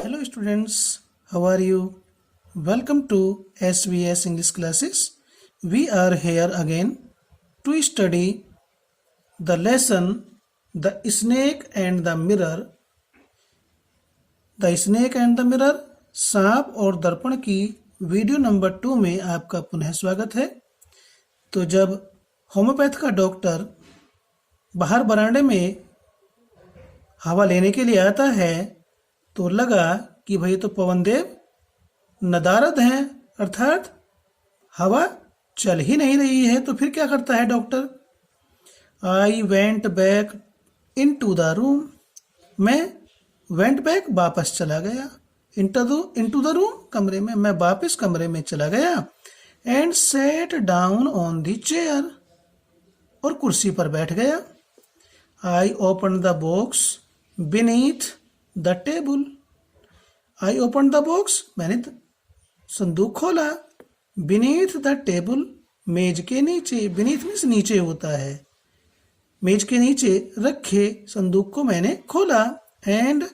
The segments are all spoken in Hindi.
Hello students, how are you? Welcome to SVS English classes. We are here again to study the lesson The Snake and the Mirror. The Snake and the Mirror, सांप और दर्पण की वीडियो नंबर 2 में आपका पुनः स्वागत है। तो जब होम्योपैथ का डॉक्टर बाहर बरामदे में हवा लेने के लिए आता है तो लगा कि भाई तो पवनदेव नदारद हैं, अर्थात हवा चल ही नहीं रही है। तो फिर क्या करता है doctor? I went back into the room. मैं वेंट बैक वापस चला गया, इनटू द रूम कमरे में, मैं वापस कमरे में चला गया। And set down on the chair, और कुर्सी पर बैठ गया। I open the box beneath the table. I open the box, मैंने संदूक खोला। बीनीथ द टेबल, मेज के नीचे। बीनीथ मीन्स नीचे होता है, मेज के नीचे रखे संदूक को मैंने खोला। And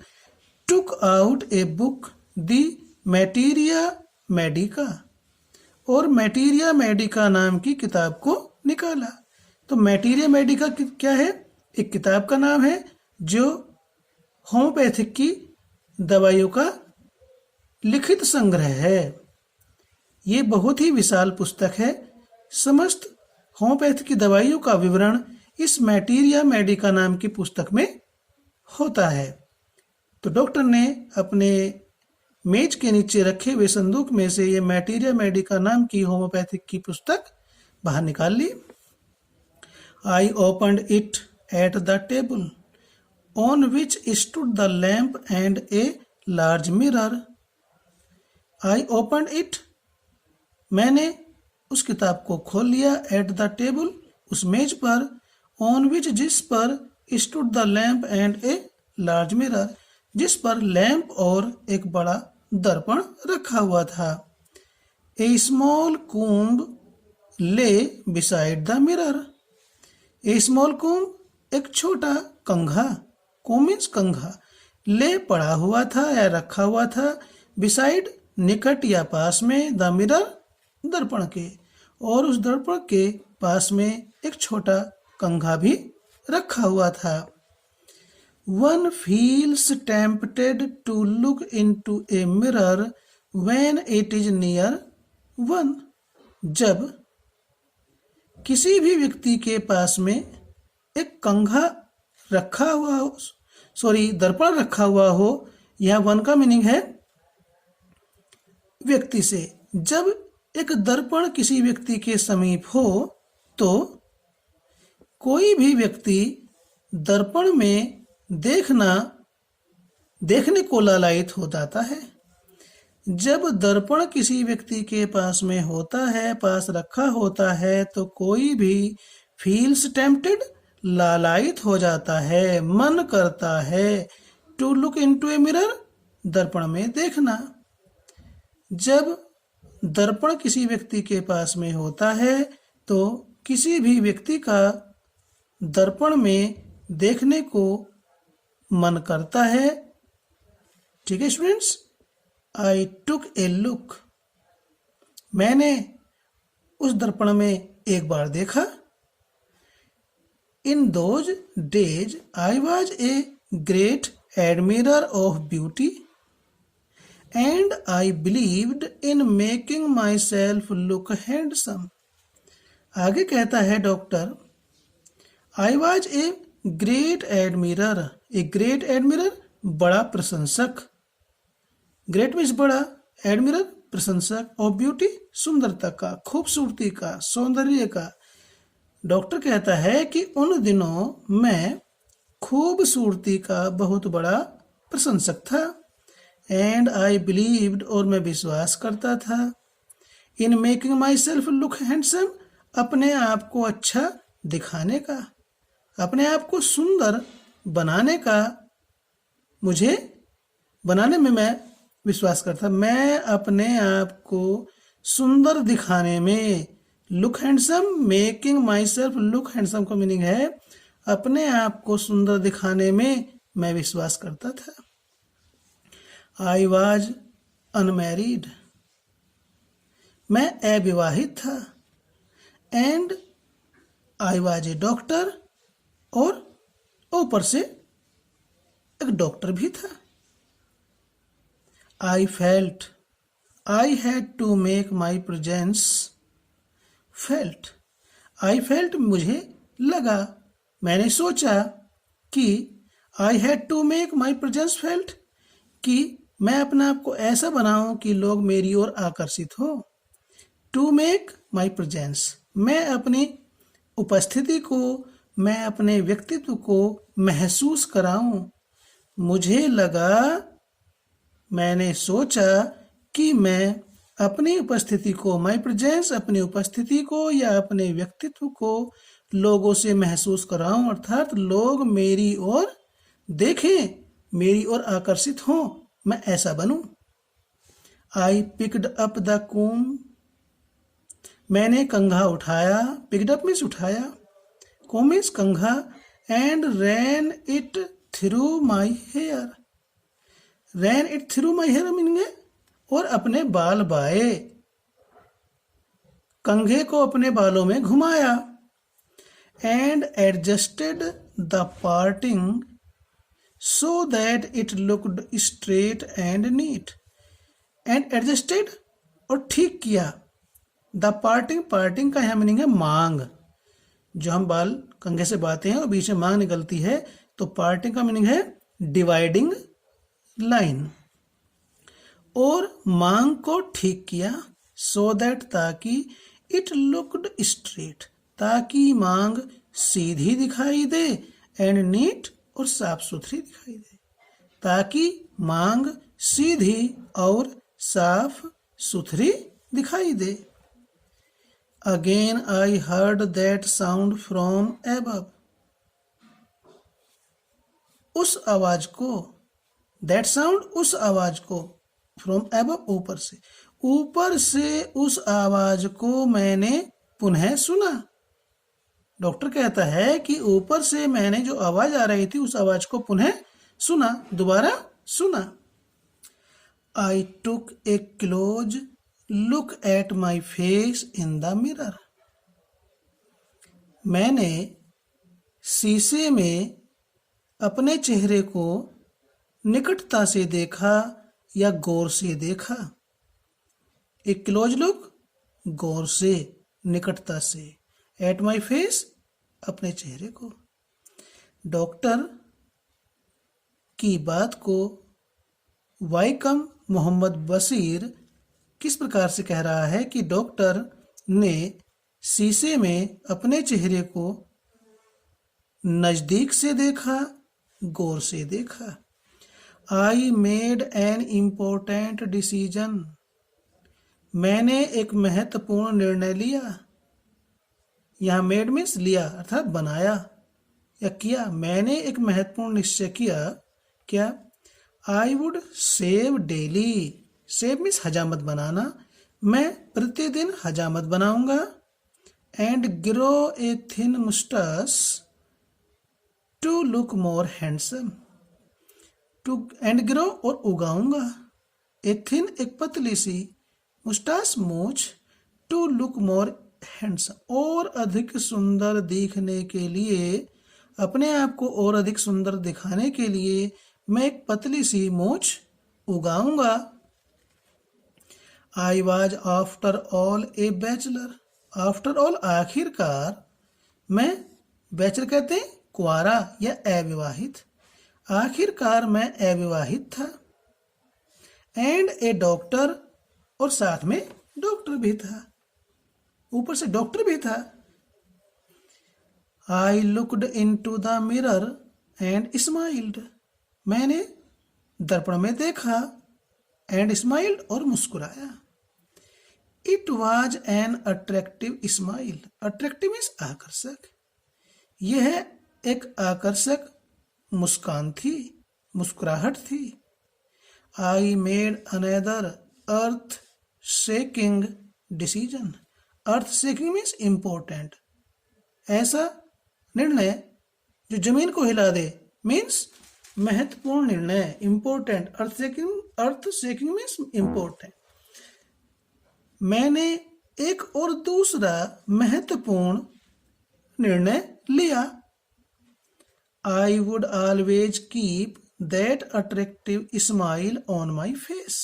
took out a book the materia medica, और मैटीरिया मेडिका नाम की किताब को निकाला। तो मैटीरिया मेडिका क्या है? एक किताब का नाम है जो होम्योपैथिक की दवाइयों का लिखित संग्रह है। ये बहुत ही विशाल पुस्तक है। समस्त होम्योपैथ की दवाइयों का विवरण इस मैटीरिया मेडिका नाम की पुस्तक में होता है। तो डॉक्टर ने अपने मेज के नीचे रखे हुए संदूक में से ये मैटीरिया मेडिका नाम की होम्योपैथिक की पुस्तक बाहर निकाल ली। I opened it at the table on which stood the lamp and a large mirror. I opened it, मैंने उस किताब को खोल लिया। एट द टेबल, उस मेज पर। ऑन विच, जिस पर। Stood the lamp and a large mirror, जिस पर लैंप और एक बड़ा दर्पण रखा हुआ था। ए small comb lay beside the mirror. A small comb, एक छोटा कंघा। कूम्ब मीन्स कंघा। ले पड़ा हुआ था या रखा हुआ था। बिसाइड, निकट या पास में। द मिरर, दर्पण के, और उस दर्पण के पास में एक छोटा कंघा भी रखा हुआ था। One feels tempted to look into a mirror when it is near one. जब किसी भी व्यक्ति के पास में एक कंघा रखा हुआ हो, दर्पण रखा हुआ हो, यह वन का मीनिंग है व्यक्ति से। जब एक दर्पण किसी व्यक्ति के समीप हो तो कोई भी व्यक्ति दर्पण में देखने को लालायित हो जाता है। जब दर्पण किसी व्यक्ति के पास में होता है, पास रखा होता है, तो कोई भी फील्स टेम्पटेड, लालायित हो जाता है, मन करता है। To look into a mirror, दर्पण में देखना। जब दर्पण किसी व्यक्ति के पास में होता है तो किसी भी व्यक्ति का दर्पण में देखने को मन करता है। ठीक है स्टूडेंट्स, आई टुक ए लुक, मैंने उस दर्पण में एक बार देखा। In those days I was a great admirer of beauty and I believed in making myself look handsome. आगे कहता है doctor, I was a great admirer. A great admirer, बड़ा प्रशंसक। ग्रेट मीन्स बड़ा, एडमिरर प्रशंसक, और ब्यूटी सुंदरता का, खूबसूरती का, सौंदर्य का। डॉक्टर कहता है कि उन दिनों मैं खूबसूरती का बहुत बड़ा प्रशंसक था। एंड आई बिलीव्ड, और मैं विश्वास करता था। इन making myself look handsome, अपने आप को अच्छा दिखाने का, अपने आप को सुंदर बनाने का, मुझे बनाने में मैं विश्वास करता। मैं अपने आप को सुंदर दिखाने में, look handsome, making myself look handsome का मीनिंग है अपने आप को सुंदर दिखाने में मैं विश्वास करता था। आई वॉज अनमैरिड, मैं अविवाहित था। And I was a doctor, और ऊपर से एक डॉक्टर भी था। I felt, I had to make my presence felt. I felt मुझे लगा, मैंने सोचा कि I had to make my presence felt, कि मैं अपने आप को ऐसा बनाऊं कि लोग मेरी ओर आकर्षित हो। टू मेक माई प्रेजेंस, मैं अपनी उपस्थिति को, मैं अपने व्यक्तित्व को महसूस कराऊं। मुझे लगा, मैंने सोचा कि मैं अपनी उपस्थिति को, माई प्रेजेंस, अपनी उपस्थिति को या अपने व्यक्तित्व को लोगों से महसूस कराऊं, अर्थात लोग मेरी ओर देखें, मेरी ओर आकर्षित हों, मैं ऐसा बनूं। I picked up the comb, मैंने कंघा उठाया। पिक्ड अप मीन्स उठाया, कूम मीन्स कंघा। And ran it through my hair, ran it through my hair meaning है और अपने बाल बाए, कंघे को अपने बालों में घुमाया। And adjusted the parting so that it looked straight and neat. And adjusted और ठीक किया, द पार्टिंग, पार्टिंग का यहाँ मीनिंग है मांग, जो हम बाल कंघे से बाते हैं और बीच में मांग निकलती है, तो पार्टिंग का मीनिंग है डिवाइडिंग लाइन। और मांग को ठीक किया, सो दैट, ताकि, इट लुक्ड स्ट्रेट, ताकि मांग सीधी दिखाई दे, एंड नीट और साफ सुथरी दिखाई दे, ताकि मांग सीधी और साफ सुथरी दिखाई दे। Again I heard that sound from above, उस आवाज को, दैट साउंड उस आवाज को, फ्रॉम एबव ऊपर से उस आवाज को मैंने पुनः सुना। डॉक्टर कहता है कि ऊपर से मैंने जो आवाज आ रही थी उस आवाज को पुनः सुना, दोबारा सुना। I took a close look at my face in the mirror, मैंने शीशे में अपने चेहरे को निकटता से देखा या गौर से देखा। एक क्लोज लुक, गौर से, निकटता से। एट माई फेस, अपने चेहरे को। डॉक्टर की बात को वाइकम मोहम्मद बशीर किस प्रकार से कह रहा है कि डॉक्टर ने शीशे में अपने चेहरे को नजदीक से देखा, गौर से देखा। I made an important decision, मैंने एक महत्वपूर्ण निर्णय लिया। यहाँ मेड मीन्स लिया, अर्थात बनाया या किया। मैंने एक महत्वपूर्ण निश्चय किया। क्या? I would shave daily, shave means हजामत बनाना, मैं प्रतिदिन हजामत बनाऊंगा। And grow a thin moustache to look more handsome, to and grow और उगाऊंगा, ए थिन एक पतली सी, मुस्टास मूछ, टू लुक मोर हैंडसम और अधिक सुंदर दिखने के लिए, अपने आप को और अधिक सुंदर दिखाने के लिए मैं एक पतली सी मूछ उगाऊंगा। I was after all a bachelor, after all आखिरकार, मैं, बैचलर कहते हैं कुंवारा या अविवाहित, आखिरकार मैं अविवाहित था। एंड ए डॉक्टर, और साथ में डॉक्टर भी था, ऊपर से डॉक्टर भी था। I looked into the mirror and smiled, मैंने दर्पण में देखा, एंड स्माइल्ड और मुस्कुराया। It was an attractive smile, attractive means आकर्षक, यह एक आकर्षक मुस्कान थी, मुस्कुराहट थी। I made another earth shaking decision, earth shaking means important, ऐसा निर्णय जो जमीन को हिला दे, मीन्स महत्वपूर्ण निर्णय, इम्पोर्टेंट, अर्थ शेकिंग मीन्स इम्पोर्टेंट। मैंने एक और दूसरा महत्वपूर्ण निर्णय लिया। I would always keep that attractive smile on my face.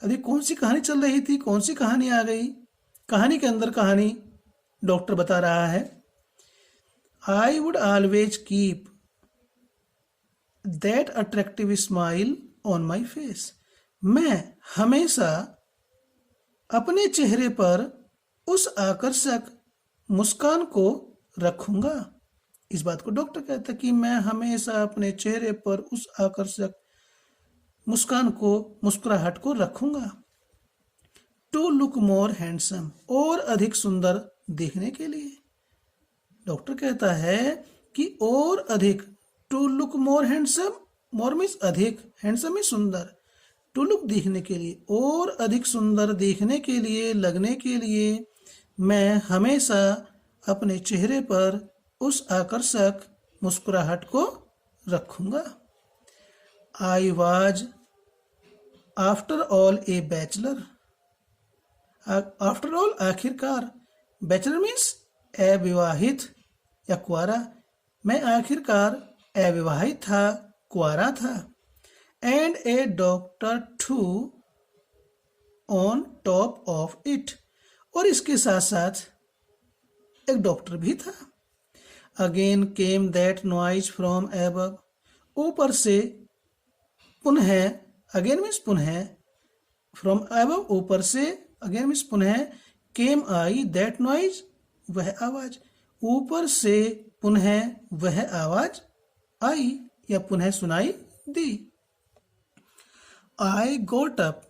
अभी कौन सी कहानी चल रही थी, कौन सी कहानी आ गई? कहानी के अंदर कहानी डॉक्टर बता रहा है। I would always keep that attractive smile on my face. मैं हमेशा अपने चेहरे पर उस आकर्षक मुस्कान को रखूंगा। इस बात को डॉक्टर कहता है कि मैं हमेशा अपने चेहरे पर उस आकर्षक मुस्कान को, मुस्कुराहट को रखूंगा। टू लुक मोर हैंडसम, और अधिक सुंदर दिखने के लिए। डॉक्टर कहता है कि और अधिक, to look more handsome, more means अधिक, हैंडसम मीन्स सुंदर, टू लुक दिखने के लिए, और अधिक सुंदर दिखने के लिए, लगने के लिए मैं हमेशा अपने चेहरे पर उस आकर्षक मुस्कुराहट को रखूंगा। I was after all a bachelor. After all आखिरकार, बैचलर मीन्स अविवाहित या कुआरा। मैं आखिरकार अविवाहित था, कुआरा था। And a doctor too on top of it, और इसके साथ साथ एक डॉक्टर भी था। Again came that noise from above, ऊपर से पुनः, अगेन मीन्स पुनः, फ्रॉम एबव ऊपर से, अगेन मीन्स पुनः, केम आई दैट नॉइज वह आवाज, ऊपर से पुनः वह आवाज आई या पुनः सुनाई दी। I got up,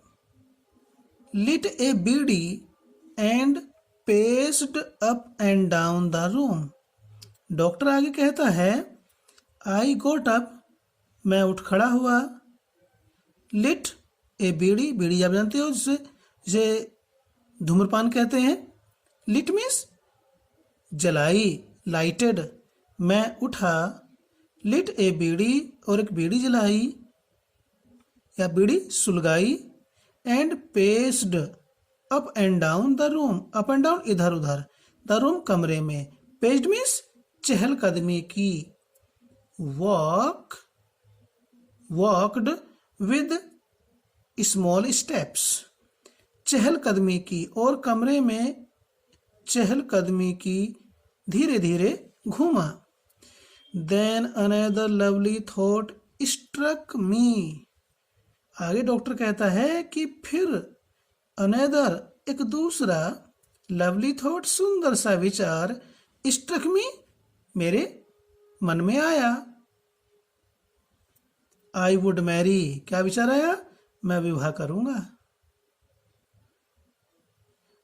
lit a bidi and paced up and down the room। Doctor आगे कहता है आई गोट अप, मैं उठ खड़ा हुआ। लिट ए बीड़ी, बीड़ी आप जानते हो जिसे धूम्रपान कहते हैं। लिट मीन्स जलाई, लाइटेड। मैं उठा, लिट ए बीड़ी, और एक बीड़ी जलाई या बीड़ी सुलगाई। And paced up and down the room, up and down इधर उधर, द रूम कमरे में। पेस्ड मीन्स चहलकदमी की। वॉकड विद स्मॉल स्टेप्स, चहलकदमी की, और कमरे में चहलकदमी की, धीरे धीरे घूमा। Then another lovely thought struck me. आगे डॉक्टर कहता है कि फिर अनदर, एक दूसरा, लवली थॉट, सुंदर सा विचार, स्ट्रक मी, मेरे मन में आया। आई वुड मैरी, क्या विचार आया? मैं विवाह करूंगा।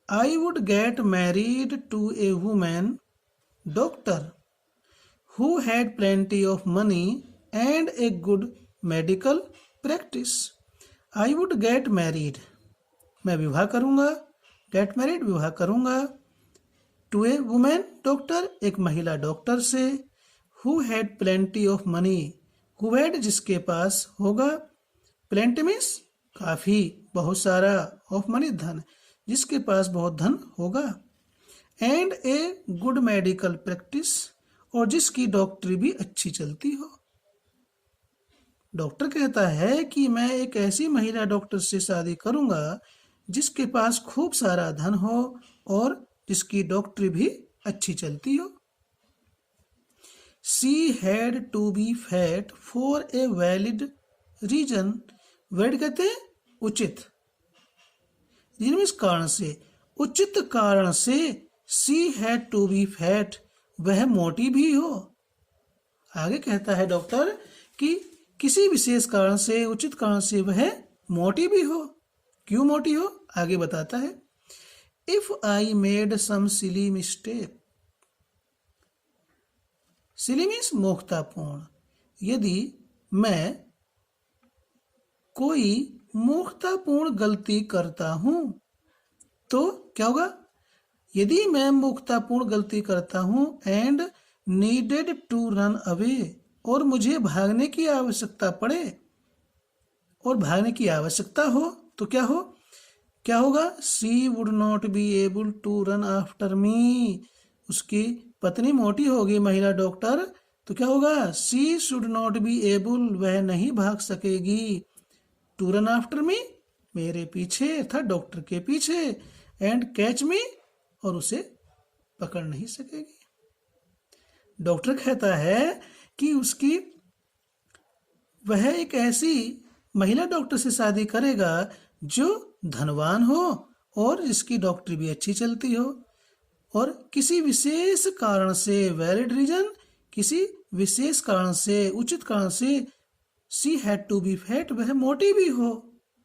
I would get married to a women doctor who had plenty of money and a good medical practice. I would get married, मैं विवाह करूंगा। गेट मैरिड, विवाह करूंगा। टू ए वुमेन डॉक्टर, एक महिला डॉक्टर से। Who had plenty of money, who had जिसके पास होगा, प्लेंटी मीन्स काफी, बहुत सारा, ऑफ मनी धन, जिसके पास बहुत धन होगा। And a good medical practice, और जिसकी डॉक्टरी भी अच्छी चलती हो। डॉक्टर कहता है कि मैं एक ऐसी महिला डॉक्टर से शादी करूंगा जिसके पास खूब सारा धन हो और जिसकी डॉक्टरी भी अच्छी चलती हो। She had to be fat for a valid reason. Valid कहते हैं उचित, रीजन मीन्स कारण से, उचित कारण से। She had to be fat, वह मोटी भी हो। आगे कहता है डॉक्टर कि किसी विशेष कारण से, उचित कारण से वह मोटी भी हो। क्यों मोटी हो, आगे बताता है। If I made some silly mistake, silly means मूर्खतापूर्ण, यदि मैं कोई मूर्खतापूर्ण गलती करता हूं तो क्या होगा? यदि मैं मूर्खतापूर्ण गलती करता हूं and needed to run away, और मुझे भागने की आवश्यकता पड़े और भागने की आवश्यकता हो तो क्या होगा? She would not be able to run after me. उसकी पत्नी मोटी होगी महिला डॉक्टर, तो क्या होगा? She should not be able, वह नहीं भाग सकेगी। टू रन आफ्टर मी, मेरे पीछे अर्थात डॉक्टर के पीछे। एंड कैच मी, और उसे पकड़ नहीं सकेगी। डॉक्टर कहता है कि वह एक ऐसी महिला डॉक्टर से शादी करेगा जो धनवान हो और जिसकी डॉक्टरी भी अच्छी चलती हो, और किसी विशेष कारण से, वैलिड रीजन, किसी विशेष कारण से, उचित कारण से, she had to be fat, वह मोटी भी हो।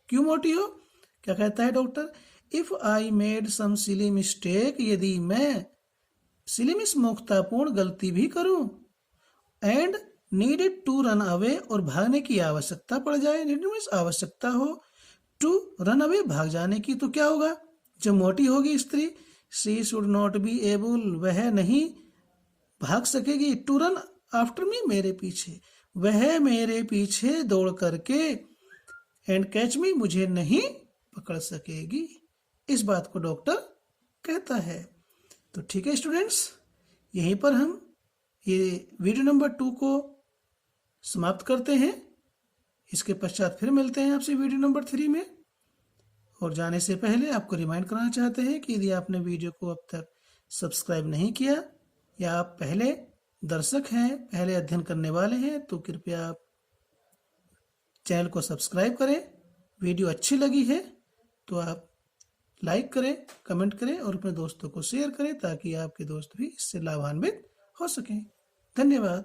क्यों मोटी हो? क्या कहता है doctor? If I made some silly mistake, यदि मैं सिली मीन्स मूर्खतापूर्ण गलती भी करूं, and needed to run away, और भागने की आवश्यकता पड़ जाए, नीडेड मीन्स आवश्यकता हो, टू रन अवे भाग जाने की, तो क्या होगा? जब मोटी होगी स्त्री, she should not be able, वह नहीं भाग सकेगी, टू रन आफ्टर मी, मेरे पीछे, वह मेरे पीछे दौड़ करके, एंड कैच मी, मुझे नहीं पकड़ सकेगी। इस बात को डॉक्टर कहता है। तो ठीक है स्टूडेंट्स, यहीं पर हम ये वीडियो नंबर 2 को समाप्त करते हैं। इसके पश्चात फिर मिलते हैं आपसे वीडियो नंबर 3 में। और जाने से पहले आपको रिमाइंड कराना चाहते हैं कि यदि आपने वीडियो को अब तक सब्सक्राइब नहीं किया या आप पहले दर्शक हैं, पहले अध्ययन करने वाले हैं, तो कृपया आप चैनल को सब्सक्राइब करें। वीडियो अच्छी लगी है तो आप लाइक करें, कमेंट करें और अपने दोस्तों को शेयर करें ताकि आपके दोस्त भी इससे लाभान्वित हो सकें। धन्यवाद।